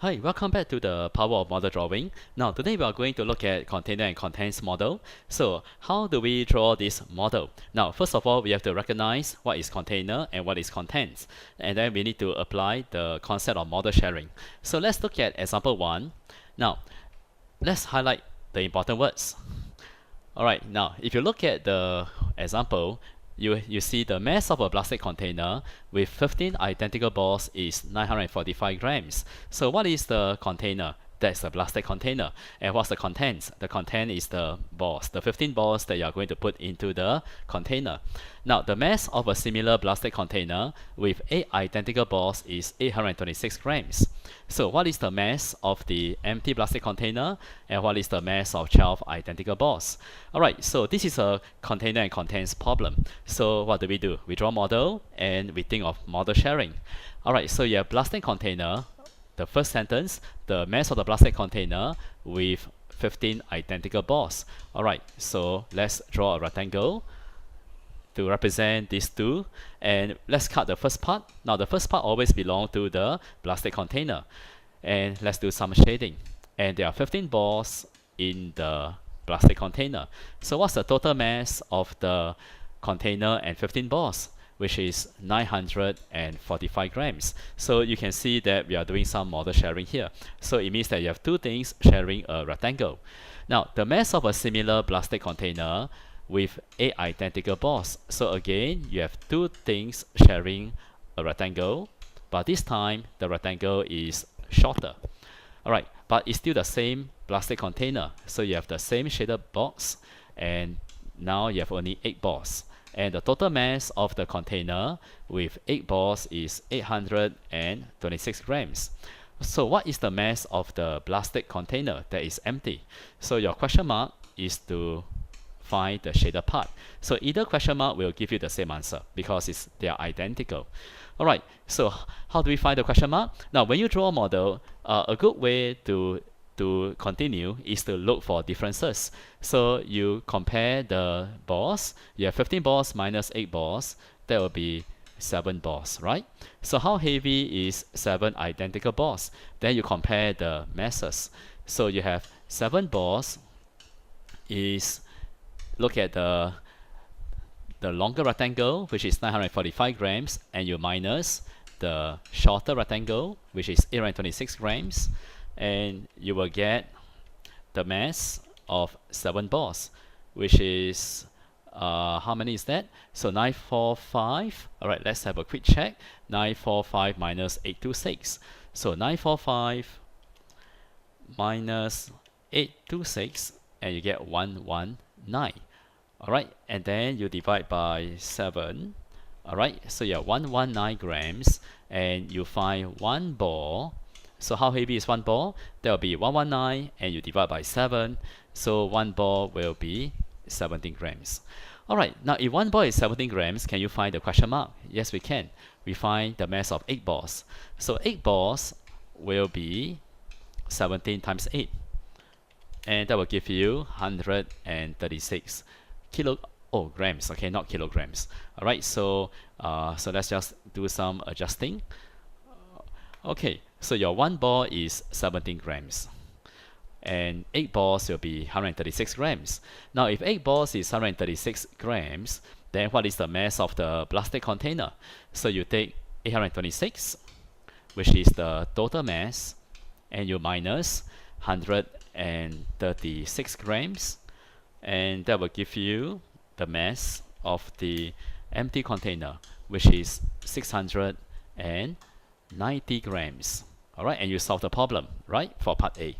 Hi, welcome back to the Power of Model Drawing. Now, today we are going to look at container and contents model. So, how do we draw this model? Now, first of all, we have to recognize what is container and what is contents. And then we need to apply the concept of model sharing. So, let's look at example 1. Now, let's highlight the important words. Alright, now, if you look at the example, you see the mass of a plastic container with 15 identical balls is 945 grams. So what is the container? That's the plastic container. And what's the contents? The content is the balls, the 15 balls that you are going to put into the container. Now, the mass of a similar plastic container with 8 identical balls is 826 grams. So what is the mass of the empty plastic container? And what is the mass of 12 identical balls? Alright, so this is a container and contents problem. So what do? We draw a model and we think of model sharing. Alright, so you have plastic container. The first sentence, the mass of the plastic container with 15 identical balls. Alright, so let's draw a rectangle to represent these two, and let's cut the first part. Now the first part always belongs to the plastic container, and let's do some shading. And there are 15 balls in the plastic container. So what's the total mass of the container and 15 balls? Which is 945 grams. So you can see that we are doing some model sharing here. So it means that you have two things sharing a rectangle. Now, the mass of a similar plastic container with 8 identical balls. So again, you have two things sharing a rectangle, but this time the rectangle is shorter. Alright, but it's still the same plastic container. So you have the same shaded box, and now you have only 8 balls. And the total mass of the container with 8 balls is 826 grams. So what is the mass of the plastic container that is empty? So your question mark is to find the shaded part. So either question mark will give you the same answer because they are identical. Alright, so how do we find the question mark? Now when you draw a model, a good way to continue is to look for differences. So you compare the balls. You have 15 balls minus 8 balls. That will be 7 balls, right? So how heavy is 7 identical balls? Then you compare the masses. So you have 7 balls is, look at the longer rectangle, which is 945 grams, and you minus the shorter rectangle, which is 826 grams, and you will get the mass of 7 balls, which is how many is that? So 945. Alright, let's have a quick check. 945 minus 826. So 945 minus 826, and you get 119. Alright, and then you divide by 7. Alright, so you have 119 grams, and you find 1 ball. So how heavy is 1 ball? That will be 119, and you divide by 7. So 1 ball will be 17 grams. Alright, now if 1 ball is 17 grams, can you find the question mark? Yes, we can. We find the mass of 8 balls. So 8 balls will be 17 times 8. And that will give you 136 grams. Okay, not kilograms. Alright, so let's just do some adjusting. Okay, so your 1 ball is 17 grams, and 8 balls will be 136 grams. Now, if 8 balls is 136 grams, then what is the mass of the plastic container? So you take 826, which is the total mass, and you minus 136 grams, and that will give you the mass of the empty container, which is 690 grams. Alright, and you solve the problem, right, for part A.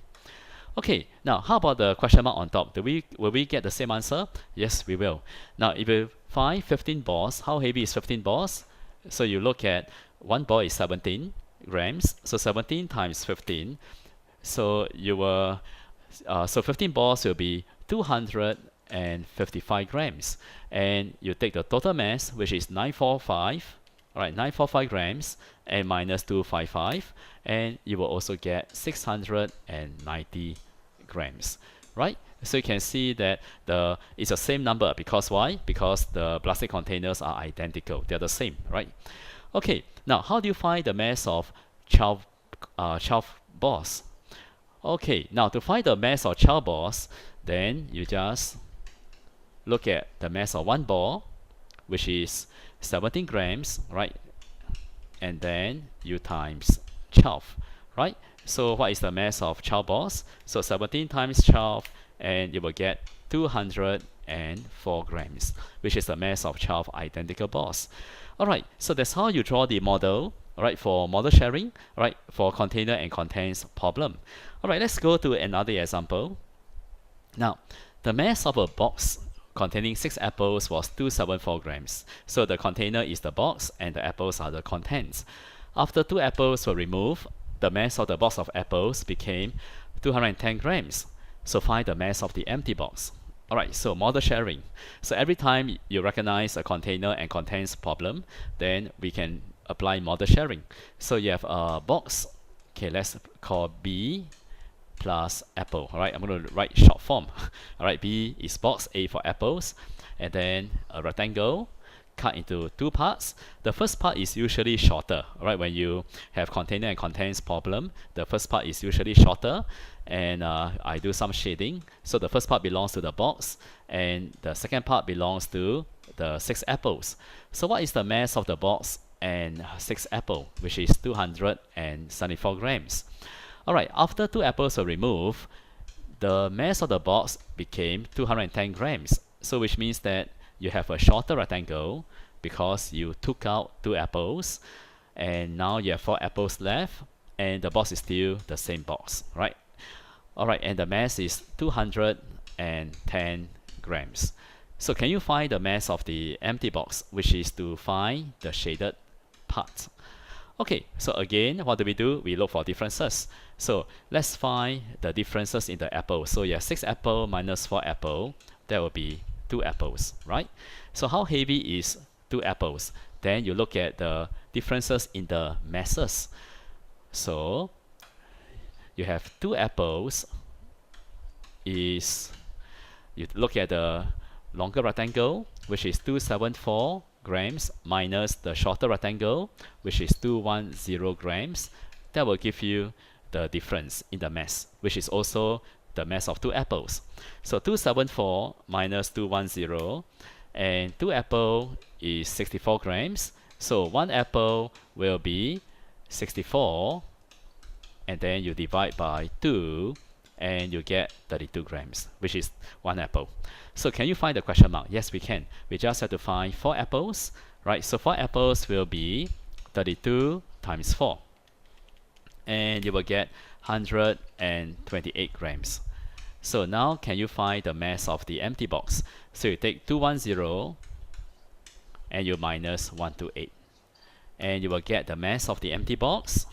Okay, now how about the question mark on top? Will we get the same answer? Yes, we will. Now if you find 15 balls, how heavy is 15 balls? So you look at 1 ball is 17 grams, so 17 times 15. So you will so 15 balls will be 255 grams, and you take the total mass, which is 945. Alright, 945 grams, and minus 255, and you will also get 690 grams, right? So you can see that it's the same number because why? Because the plastic containers are identical. They're the same, right? Okay, now how do you find the mass of 12 balls. Okay, now to find the mass of child balls, then you just look at the mass of one ball, which is 17 grams, right? And then you times 12, right? So what is the mass of 12 balls? So 17 times 12, and you will get 204 grams, which is the mass of 12 identical balls. Alright, so that's how you draw the model, alright, for model sharing, alright, for container and contents problem. Alright, let's go to another example. Now, the mass of a box containing 6 apples was 274 grams. So the container is the box and the apples are the contents. After 2 apples were removed, the mass of the box of apples became 210 grams. So find the mass of the empty box. Alright, so model sharing. So every time you recognize a container and contents problem, then we can apply model sharing. So you have a box, okay, let's call B plus apple. Alright, I'm going to write short form. Alright, B is box, A for apples, and then a rectangle cut into 2 parts. The first part is usually shorter. Alright, when you have container and contents problem, the first part is usually shorter, and I do some shading. So the first part belongs to the box, and the second part belongs to the 6 apples. So what is the mass of the box and 6 apple, which is 274 grams? Alright, after 2 apples were removed, the mass of the box became 210 grams. So which means that you have a shorter rectangle because you took out 2 apples, and now you have 4 apples left, and the box is still the same box, right? Alright, and the mass is 210 grams. So can you find the mass of the empty box, which is to find the shaded part? Okay, so again, what do? We look for differences. So let's find the differences in the apple. So you have 6 apple minus 4 apple, that will be 2 apples, right? So how heavy is 2 apples? Then you look at the differences in the masses. So you have 2 apples is, you look at the longer rectangle, which is 274 grams minus the shorter rectangle, which is 210 grams. That will give you the difference in the mass, which is also the mass of 2 apples. So 274 minus 210, and 2 apple is 64 grams. So 1 apple will be 64, and then you divide by 2, and you get 32 grams, which is 1 apple. So can you find the question mark? Yes, we can. We just have to find 4 apples, right? So 4 apples will be 32 times 4, and you will get 128 grams. So now can you find the mass of the empty box? So you take 210 and you minus 128, and you will get the mass of the empty box,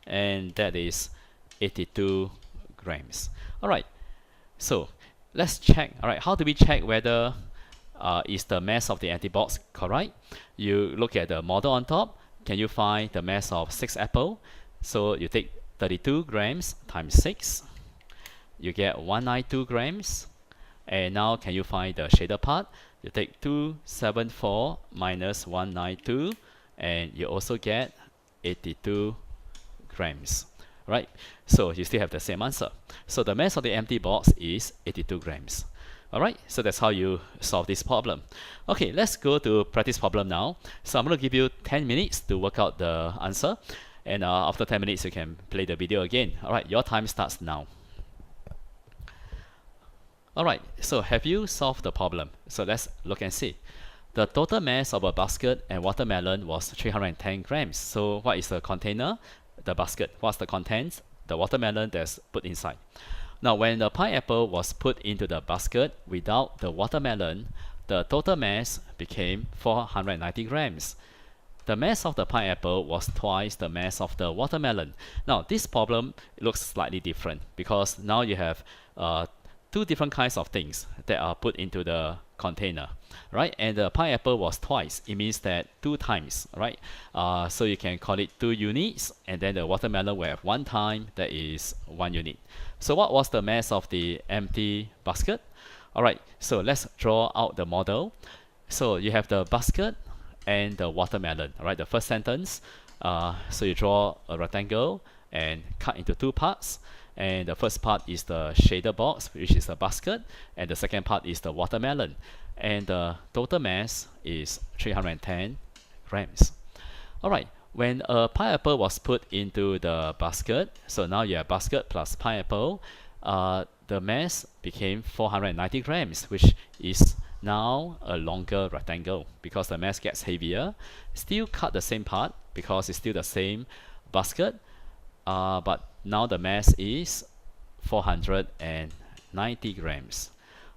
and that is 82 grams. Alright, so let's check. Alright, how do we check whether is the mass of the empty box correct? You look at the model on top. Can you find the mass of 6 apple? So you take 32 grams times 6, you get 192 grams. And now can you find the shaded part? You take 274 minus 192, and you also get 82 grams. Right? So you still have the same answer. So the mass of the empty box is 82 grams. Alright, so that's how you solve this problem. Okay, let's go to practice problem now. So I'm going to give you 10 minutes to work out the answer. And after 10 minutes, you can play the video again. Alright, your time starts now. Alright, so have you solved the problem? So let's look and see. The total mass of a basket and watermelon was 310 grams. So what is the container? The basket. What's the contents? The watermelon that's put inside. Now when the pineapple was put into the basket without the watermelon, the total mass became 490 grams. The mass of the pineapple was twice the mass of the watermelon. Now this problem looks slightly different because now you have 2 different kinds of things that are put into the container, right? And the pineapple was twice. It means that 2 times, right? So you can call it 2 units, and then the watermelon will have 1 time, that is 1 unit. So what was the mass of the empty basket? Alright, so let's draw out the model. So you have the basket and the watermelon. Alright, the first sentence, So you draw a rectangle and cut into two parts. And the first part is the shaded box, which is the basket, and the second part is the watermelon. And the total mass is 310 grams. Alright, when a pineapple was put into the basket, so now you have basket plus pineapple, the mass became 490 grams, which is now a longer rectangle because the mass gets heavier. Still cut the same part because it's still the same basket, but now the mass is 490 grams.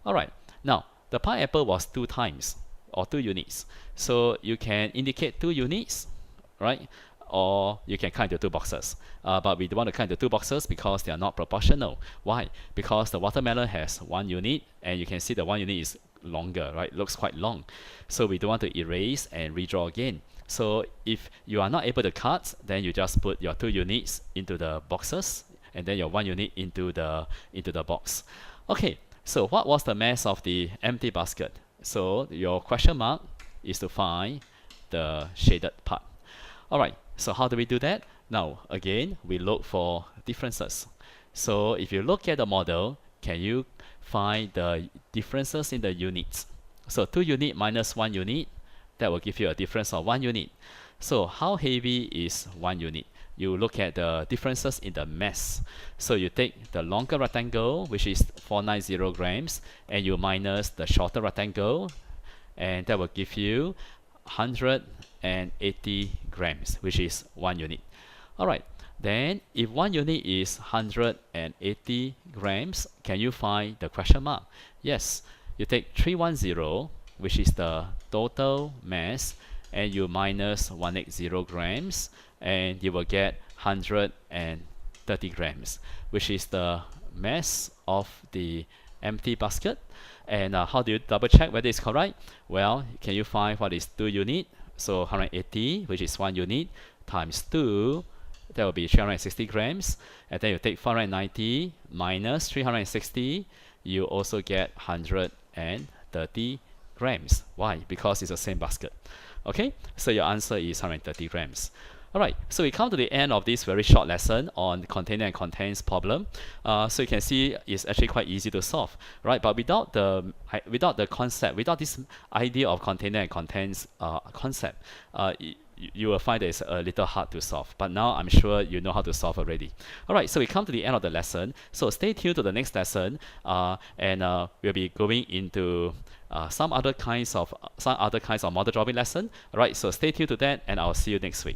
Alright, now the pineapple was 2 times or 2 units. So you can indicate 2 units, right? Or you can cut into 2 boxes. But we don't want to cut into 2 boxes because they are not proportional. Why? Because the watermelon has 1 unit and you can see the 1 unit is longer, right? It looks quite long. So we don't want to erase and redraw again. So if you are not able to cut, then you just put your 2 units into the boxes and then your 1 unit into the box. Okay, so what was the mass of the empty basket? So your question mark is to find the shaded part. Alright, so how do we do that? Now, again, we look for differences. So if you look at the model, can you find the differences in the units? So 2 unit minus 1 unit, that will give you a difference of 1 unit. So how heavy is 1 unit? You look at the differences in the mass. So you take the longer rectangle, which is 490 grams, and you minus the shorter rectangle, and that will give you 180 grams, which is 1 unit. Alright, then if 1 unit is 180 grams, can you find the question mark? Yes, you take 310, which is the total mass, and you minus 180 grams, and you will get 130 grams, which is the mass of the empty basket. And how do you double check whether it's correct? Well, can you find what is 2 unit? So 180, which is 1 unit, times 2, that will be 360 grams. And then you take 490 minus 360, you also get 130 grams. Why? Because it's the same basket. Okay, so your answer is 130 grams. Alright, so we come to the end of this very short lesson on container and contents problem. So you can see it's actually quite easy to solve, right? But without the concept, without this idea of container and contents concept, you will find that it's a little hard to solve. But now I'm sure you know how to solve already. Alright, so we come to the end of the lesson. So stay tuned to the next lesson, and we'll be going into some other kinds of model drawing lesson. Alright, so stay tuned to that, and I'll see you next week.